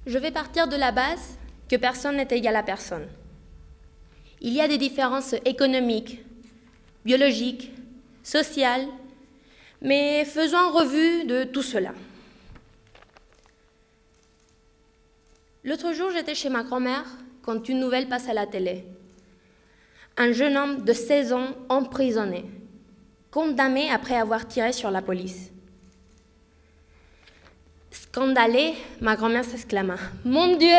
Je vais partir de la base que personne n'est égal à personne. Il y a des différences économiques, biologiques, sociales, mais faisons en revue de tout cela. L'autre jour, j'étais chez ma grand-mère quand une nouvelle passe à la télé. Un jeune homme de 16 ans emprisonné, condamné après avoir tiré sur la police. Scandalée, ma grand-mère s'exclama « Mon Dieu,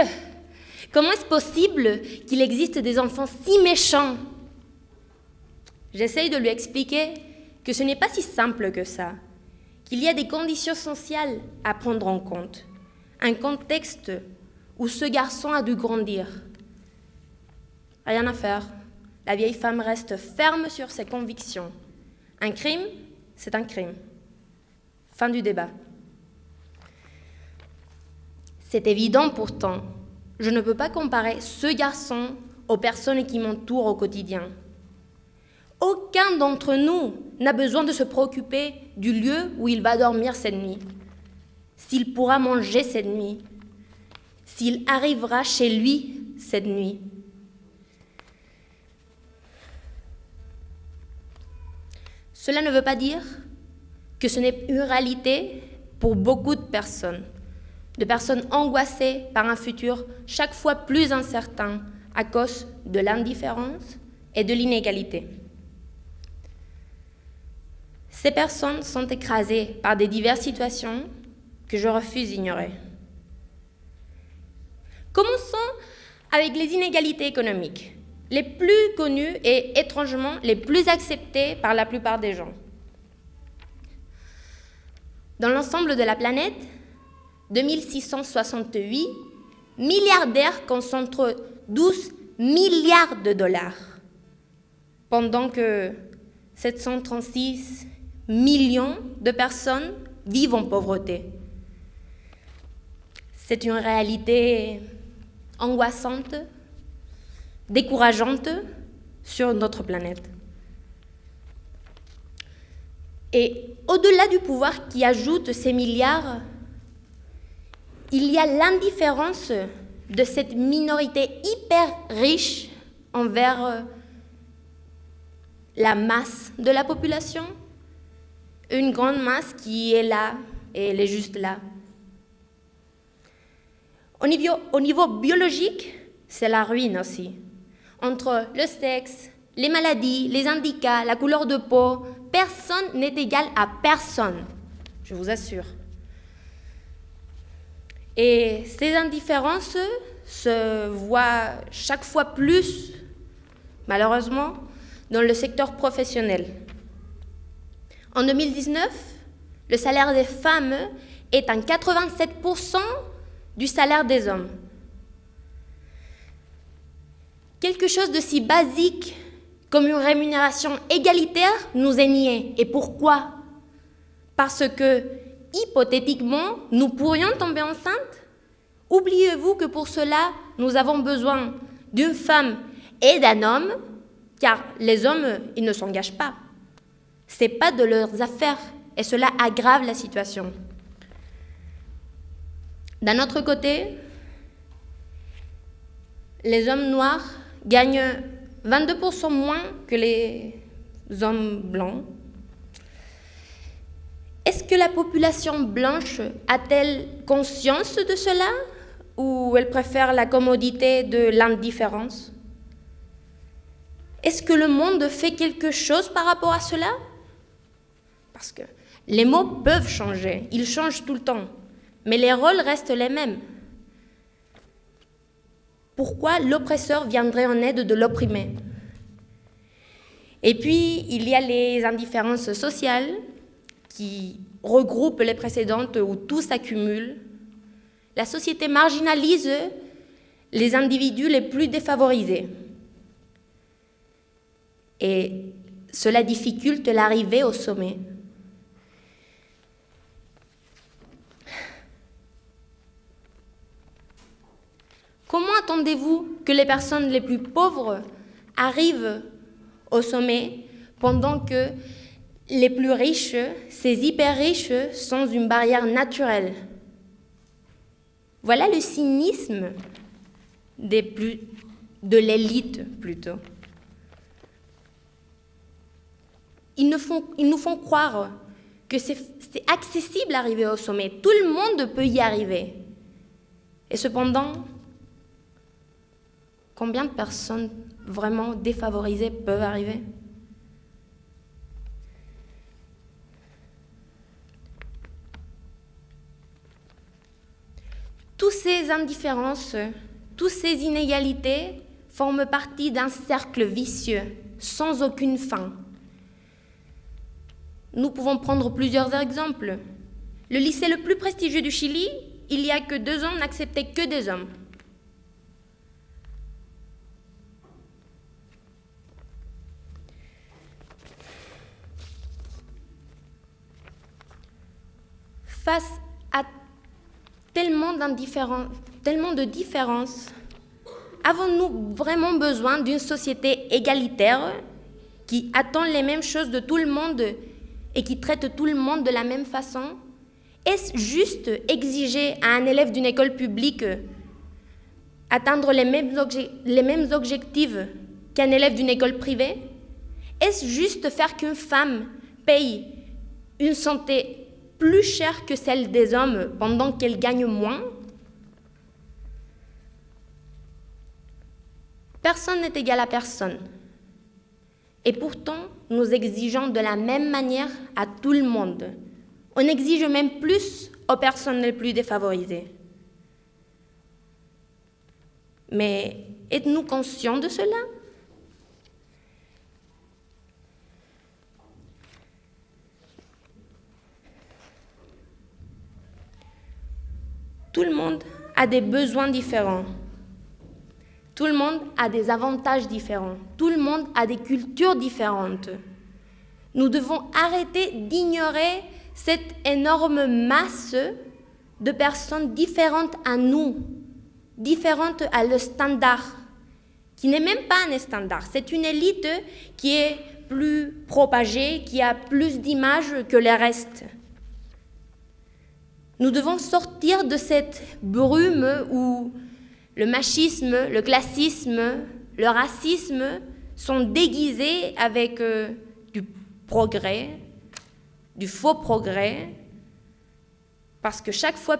comment est-ce possible qu'il existe des enfants si méchants ?» J'essaye de lui expliquer que ce n'est pas si simple que ça, qu'il y a des conditions sociales à prendre en compte, un contexte où ce garçon a dû grandir. Rien à faire, la vieille femme reste ferme sur ses convictions. Un crime, c'est un crime. Fin du débat. C'est évident pourtant, je ne peux pas comparer ce garçon aux personnes qui m'entourent au quotidien. Aucun d'entre nous n'a besoin de se préoccuper du lieu où il va dormir cette nuit, s'il pourra manger cette nuit, s'il arrivera chez lui cette nuit. Cela ne veut pas dire que ce n'est une réalité pour beaucoup de personnes angoissées par un futur chaque fois plus incertain à cause de l'indifférence et de l'inégalité. Ces personnes sont écrasées par des diverses situations que je refuse d'ignorer. Commençons avec les inégalités économiques, les plus connues et étrangement les plus acceptées par la plupart des gens. Dans l'ensemble de la planète, 2668 milliardaires concentrent 12 milliards de dollars, pendant que 736 millions de personnes vivent en pauvreté. C'est une réalité angoissante, décourageante sur notre planète. Et au-delà du pouvoir qui ajoute ces milliards, il y a l'indifférence de cette minorité hyper riche envers la masse de la population, une grande masse qui est là et elle est juste là. Au niveau biologique, c'est la ruine aussi. Entre le sexe, les maladies, les handicaps, la couleur de peau, personne n'est égal à personne, je vous assure. Et ces indifférences se voient chaque fois plus, malheureusement, dans le secteur professionnel. En 2019, le salaire des femmes est à 87% du salaire des hommes. Quelque chose de si basique comme une rémunération égalitaire nous est nié. Et pourquoi ? Parce que, hypothétiquement, nous pourrions tomber enceintes ? Oubliez-vous que pour cela, nous avons besoin d'une femme et d'un homme, car les hommes, ils ne s'engagent pas. Ce n'est pas de leurs affaires, et cela aggrave la situation. D'un autre côté, les hommes noirs gagnent 22% moins que les hommes blancs. Est-ce que la population blanche a-t-elle conscience de cela ou elle préfère la commodité de l'indifférence? Est-ce que le monde fait quelque chose par rapport à cela? Parce que les mots peuvent changer, ils changent tout le temps, mais les rôles restent les mêmes. Pourquoi l'oppresseur viendrait en aide de l'opprimé? Et puis, il y a les indifférences sociales qui regroupent les précédentes où tout s'accumule. La société marginalise les individus les plus défavorisés. Et cela difficulte l'arrivée au sommet. Comment attendez-vous que les personnes les plus pauvres arrivent au sommet pendant que les plus riches, ces hyper riches, sont une barrière naturelle? Voilà le cynisme de l'élite plutôt. Ils nous font croire que c'est accessible d'arriver au sommet. Tout le monde peut y arriver. Et cependant, combien de personnes vraiment défavorisées peuvent arriver? Toutes ces indifférences, toutes ces inégalités forment partie d'un cercle vicieux, sans aucune fin. Nous pouvons prendre plusieurs exemples. Le lycée le plus prestigieux du Chili, il y a que 2 ans, n'acceptait que des hommes. Face à tellement de différences, avons-nous vraiment besoin d'une société égalitaire qui attend les mêmes choses de tout le monde et qui traite tout le monde de la même façon? Est-ce juste exiger à un élève d'une école publique atteindre les mêmes objectifs qu'un élève d'une école privée? Est-ce juste faire qu'une femme paye une santé plus chère que celle des hommes pendant qu'elle gagne moins? Personne n'est égal à personne. Et pourtant, nous exigeons de la même manière à tout le monde. On exige même plus aux personnes les plus défavorisées. Mais êtes-nous conscients de cela? Tout le monde a des besoins différents. Tout le monde a des avantages différents. Tout le monde a des cultures différentes. Nous devons arrêter d'ignorer cette énorme masse de personnes différentes à nous, différentes à le standard, qui n'est même pas un standard. C'est une élite qui est plus propagée, qui a plus d'images que les restes. Nous devons sortir de cette brume où le machisme, le classisme, le racisme sont déguisés avec du progrès, du faux progrès, parce que chaque fois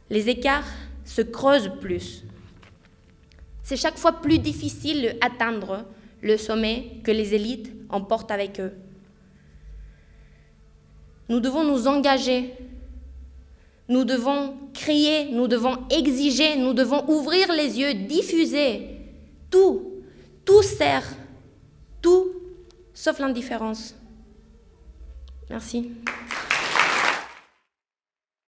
les écarts se creusent plus. C'est chaque fois plus difficile d'atteindre le sommet que les élites emportent avec eux. Nous devons nous engager, nous devons crier, nous devons exiger, nous devons ouvrir les yeux, diffuser. Tout sert, tout sauf l'indifférence. Merci.